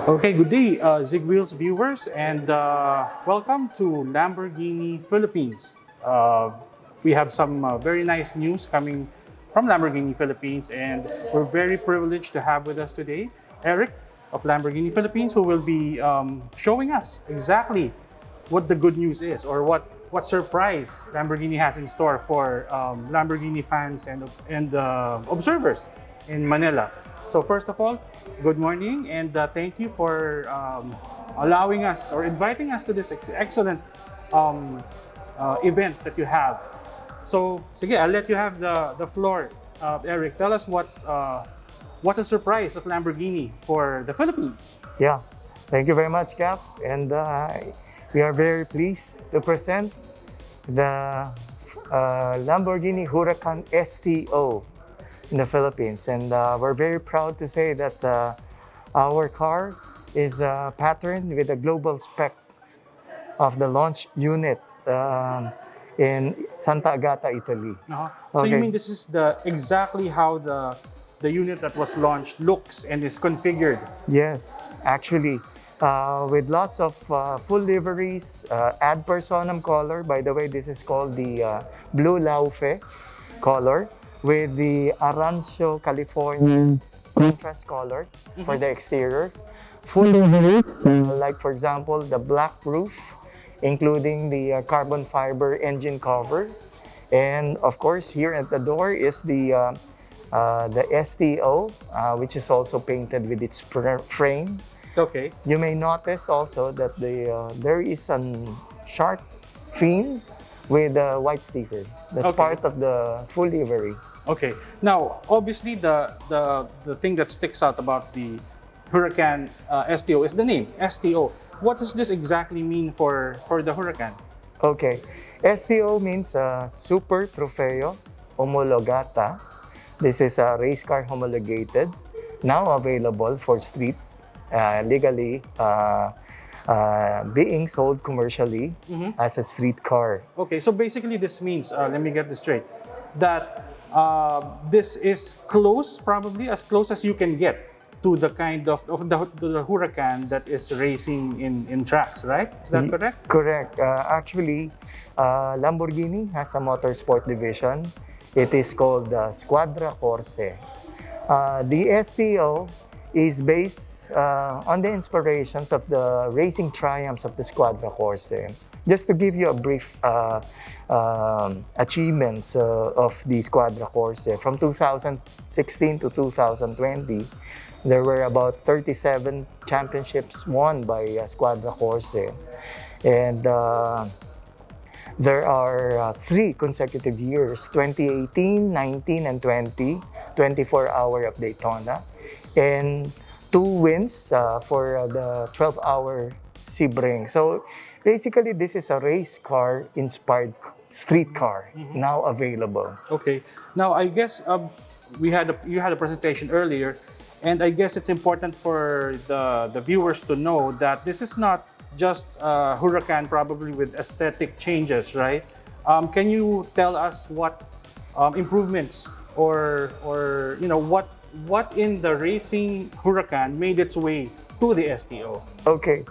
Okay, good day, Zigwheels viewers, and welcome to Lamborghini Philippines. We have some very nice news coming from Lamborghini Philippines, and we're very privileged to have with us today Eric of Lamborghini Philippines, who will be showing us exactly what the good news is, or what surprise Lamborghini has in store for Lamborghini fans and observers in Manila. So first of all, good morning, and thank you for allowing us or inviting us to this excellent event that you have. So, sige, I'll let you have the floor. Eric, tell us what's a surprise of Lamborghini for the Philippines? Yeah, thank you very much, Cap. And we are very pleased to present the Lamborghini Huracan STO in the Philippines. And we're very proud to say that our car is patterned with the global specs of the launch unit in Santa Agata, Italy. So you Okay. mean this is exactly how the unit that was launched looks and is configured? Yes, actually, with lots of full liveries, ad personam color. By the way, this is called the Blue Laufe color with the Arancio California contrast color for the exterior. Full liveries, like for example, the black roof, including the carbon fiber engine cover. And of course, here at the door is the STO, which is also painted with its frame. Okay. You may notice also that there is a shark fin with a white sticker. That's Okay. part of the full livery. Okay. Now, obviously, the thing that sticks out about the Huracan STO is the name STO. What does this exactly mean for the Huracan? Okay, STO means Super Trofeo Omologata. This is a race car homologated, now available for street, legally being sold commercially as a street car. Okay, so basically this means, let me get this straight, that this is close, probably as close as you can get to the kind of the Huracan that is racing in tracks, right? Is that correct? Correct. Actually, Lamborghini has a motorsport division. It is called Squadra Corse. The STO is based on the inspirations of the racing triumphs of the Squadra Corse. Just to give you a brief achievements of the Squadra Corse, from 2016 to 2020, there were about 37 championships won by Squadra Corse. And there are 3 consecutive years, 2018, 19, and 20, 24-hour of Daytona, and 2 wins for the 12-hour Sebring. So basically, this is a race car inspired street car now available. Okay. Now, I guess you had a presentation earlier, and I guess it's important for the viewers to know that this is not just a Huracan, probably with aesthetic changes, right? Can you tell us what improvements or what in the racing Huracan made its way to the STO? Okay.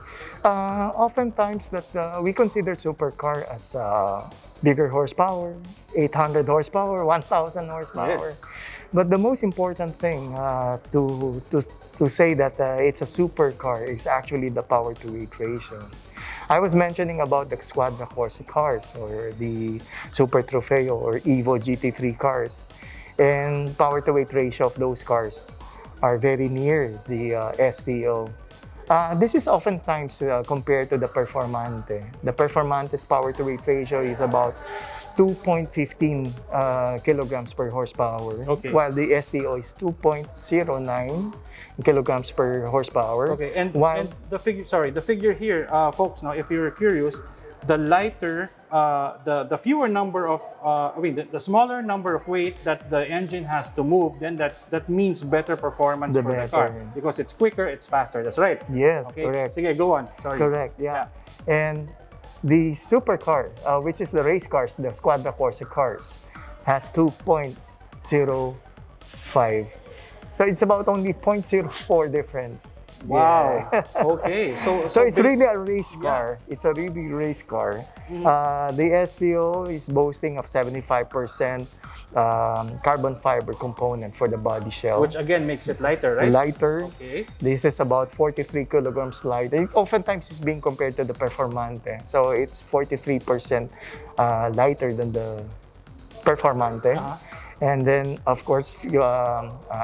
Oftentimes that we consider supercar as bigger horsepower, 800 horsepower, 1,000 horsepower. Yes. But the most important thing to say that it's a supercar is actually the power-to-weight ratio. I was mentioning about the Squadra Corse cars or the Super Trofeo or Evo GT3 cars. And power-to-weight ratio of those cars are very near the STO. This is oftentimes compared to the Performante. The Performante's power-to-weight ratio is about 2.15 kilograms per horsepower, Okay. while the STO is 2.09 kilograms per horsepower. Okay, and the figure here, folks. Now, if you're curious, the lighter, the fewer number of, the smaller number of weight that the engine has to move, then that means better performance The for the better. car because it's quicker, it's faster. That's right. Yes, Okay. correct. Sige, go on. Sorry. Correct, yeah. And the supercar, which is the race cars, the Squadra Corse cars, has 2.05. So it's about only 0.04 difference Wow. Yeah. Okay. So it's really a race Yeah. car. It's a really race car. The STO is boasting of 75% carbon fiber component for the body shell. Which again makes it lighter, right? Lighter. Okay. This is about 43 kilograms lighter. Oftentimes it's being compared to the Performante. So it's 43% lighter than the Performante. And then, of course,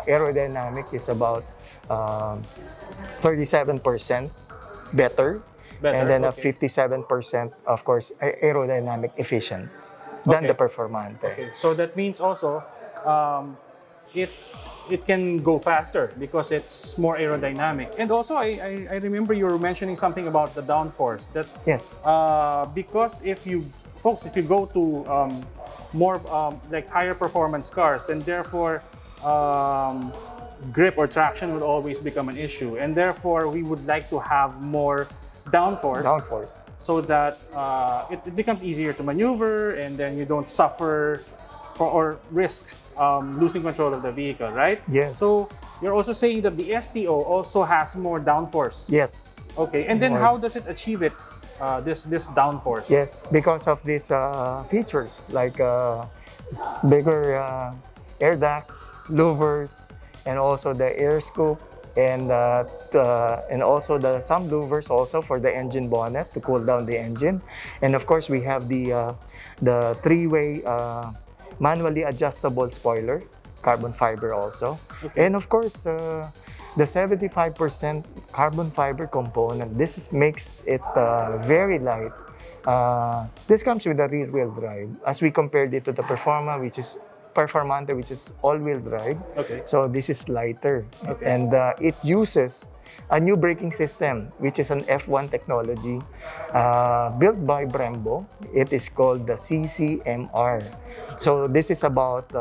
aerodynamic is about 37% better. Better, And then a okay. 57%, of course, aerodynamic efficient than the Okay. Performante. Okay. So that means also um, it it can go faster because it's more aerodynamic. And also, I remember you were mentioning something about the downforce. That Yes. because if you folks, if you go to more like higher performance cars, then therefore grip or traction would always become an issue, and therefore we would like to have more downforce. Downforce. So that it becomes easier to maneuver, and then you don't suffer or risk losing control of the vehicle, right? Yes. So you're also saying that the STO also has more downforce. Yes. Okay, and then how does it achieve it? This downforce. Yes, because of these features like bigger air ducts, louvers, and also the air scoop, and also some louvers also for the engine bonnet to cool down the engine, and of course we have the three-way manually adjustable spoiler, carbon fiber also, and of course the 75% carbon fiber component. Makes it very light. This comes with a rear-wheel drive, as we compared it to the Performante, which is all-wheel drive. Okay. So this is lighter, Okay. and it uses a new braking system, which is an F1 technology built by Brembo. It is called the CCMR. So this is about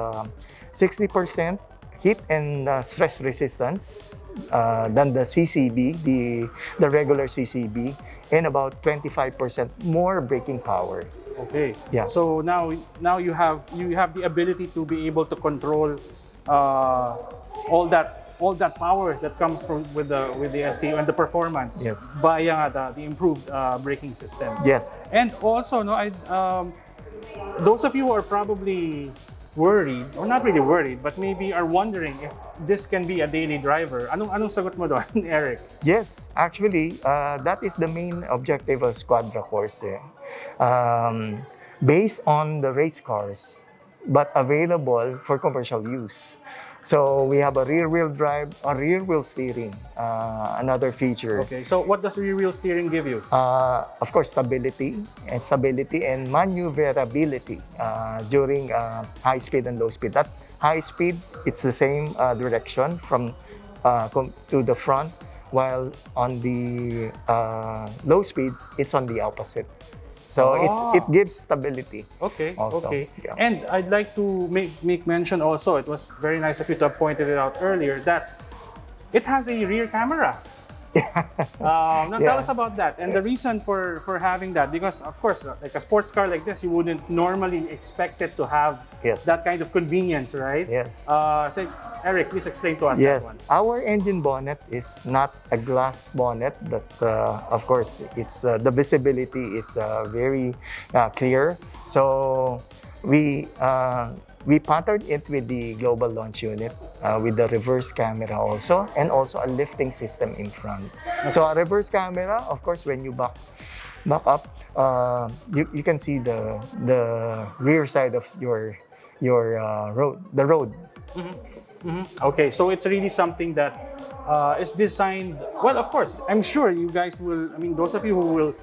60% heat and stress resistance than the CCB, the regular CCB, and about 25% more braking power. Okay. Yeah. So now you have the ability to be able to control all that power that comes from with the STO and the performance. Yes. Via the improved braking system. Yes. And also, no, those of you who are probably worried, or not really worried, but maybe are wondering if this can be a daily driver. Anong sagot mo doon, Eric? Yes, actually, that is the main objective of Squadra Corse. Based on the race cars, but available for commercial use. So we have a rear-wheel drive, a rear-wheel steering, another feature. Okay, so what does rear-wheel steering give you? Of course, stability and maneuverability during high speed and low speed. At high speed, it's the same direction from to the front, while on the low speeds, it's on the opposite. So it gives stability. Okay, also. okay. Yeah. And I'd like to make mention also, it was very nice of you to have pointed it out earlier, that it has a rear camera. Now tell us about that and the reason for having that, because of course, like a sports car like this, you wouldn't normally expect it to have that kind of convenience, right? Yes. So Eric, please explain to us that one. Our engine bonnet is not a glass bonnet, but of course, it's the visibility is very clear. So we patterned it with the global launch unit with the reverse camera also, and also a lifting system in front. So a reverse camera, of course, when you back up, you can see the rear side of your road. Okay, so it's really something that is designed, well, of course, I'm sure you guys will, those of you who will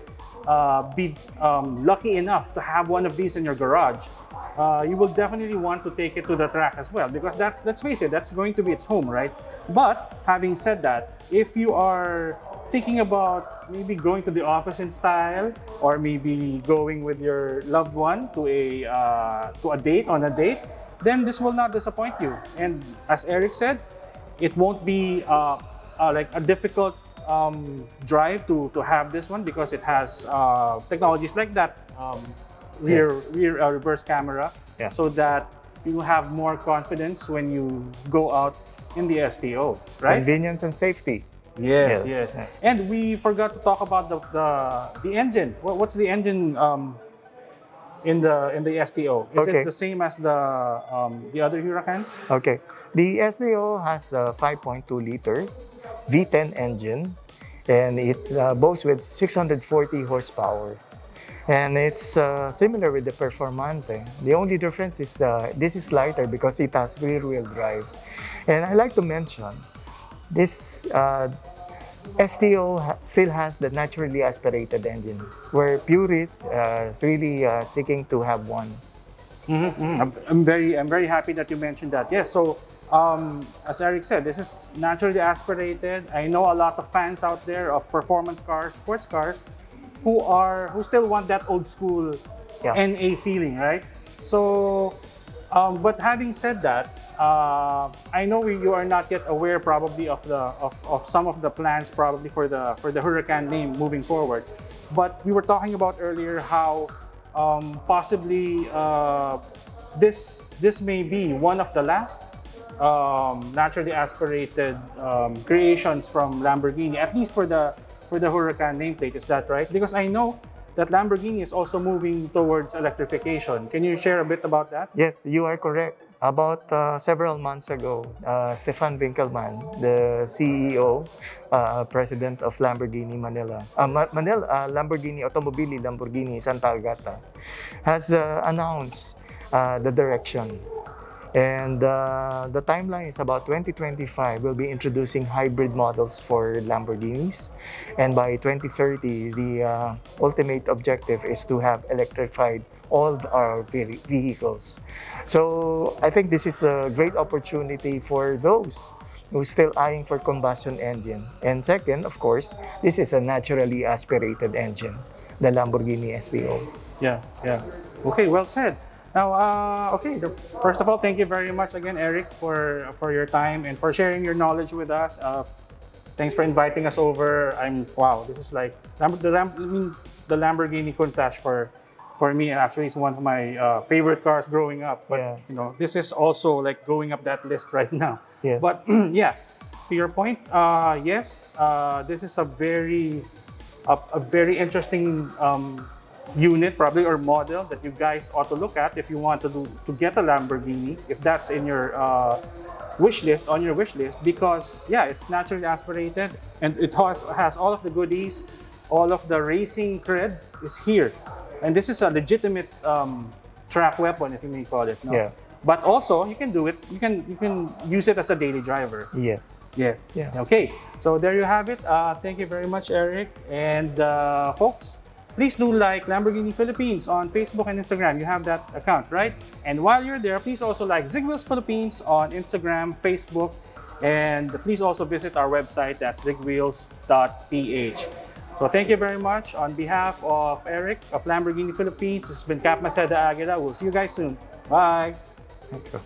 be lucky enough to have one of these in your garage, you will definitely want to take it to the track as well, because let's face it, that's going to be its home, right? But having said that, if you are thinking about maybe going to the office in style, or maybe going with your loved one to a date, then this will not disappoint you. And as Eric said, it won't be like a difficult drive to have this one, because it has technologies like that rear reverse camera, so that you have more confidence when you go out in the STO, right? Convenience and safety. Yes, Yes. yes. And we forgot to talk about the engine. What's the engine in the STO? Is it Okay. the same as the other Huracans? Okay. The SDO has the 5.2 liter V10 engine, and it boasts with 640 horsepower. And it's similar with the Performante. The only difference is this is lighter because it has rear-wheel drive. And I like to mention, this STO still has the naturally aspirated engine, where purists are really seeking to have one. I'm very happy that you mentioned that. Yes, so as Eric said, this is naturally aspirated. I know a lot of fans out there of performance cars, sports cars, who still want that old school Yeah. NA feeling, right? So, but having said that, I know you are not yet aware probably of some of the plans probably for the Huracan name moving forward. But we were talking about earlier how possibly this may be one of the last naturally aspirated creations from Lamborghini, at least for the Huracan nameplate. Is that right? Because I know that Lamborghini is also moving towards electrification. Can you share a bit about that? Yes, you are correct. About several months ago, Stefan Winkelmann, the CEO, president of Lamborghini Manila, Lamborghini Automobili Lamborghini Santa Agata, has announced the direction. And the timeline is about 2025. We'll be introducing hybrid models for Lamborghinis. And by 2030, the ultimate objective is to have electrified all of our vehicles. So I think this is a great opportunity for those who are still eyeing for combustion engine. And second, of course, this is a naturally aspirated engine, the Lamborghini STO. Yeah, yeah. Okay, well said. Now, first of all, thank you very much again, Eric, for your time and for sharing your knowledge with us. Thanks for inviting us over. Wow, this is like the Lamborghini Countach for me actually is one of my favorite cars growing up. But Yeah. this is also like going up that list right now. Yes. But yeah, to your point, yes, this is a very interesting unit probably or model that you guys ought to look at if you want to get a Lamborghini, if that's in your wish list, because yeah, it's naturally aspirated and it has all of the goodies, all of the racing cred is here, and this is a legitimate track weapon, if you may call it. No? Yeah. But also you can do it. You can use it as a daily driver. Yes. Yeah. Yeah. Okay. So there you have it. Thank you very much, Eric. And folks, please do like Lamborghini Philippines on Facebook and Instagram. You have that account, right? And while you're there, please also like Zigwheels Philippines on Instagram, Facebook, and please also visit our website at Zigwheels.Ph. So thank you very much. On behalf of Eric of Lamborghini Philippines, this has been Cap Maceda Aguila. We'll see you guys soon. Bye. Thank you.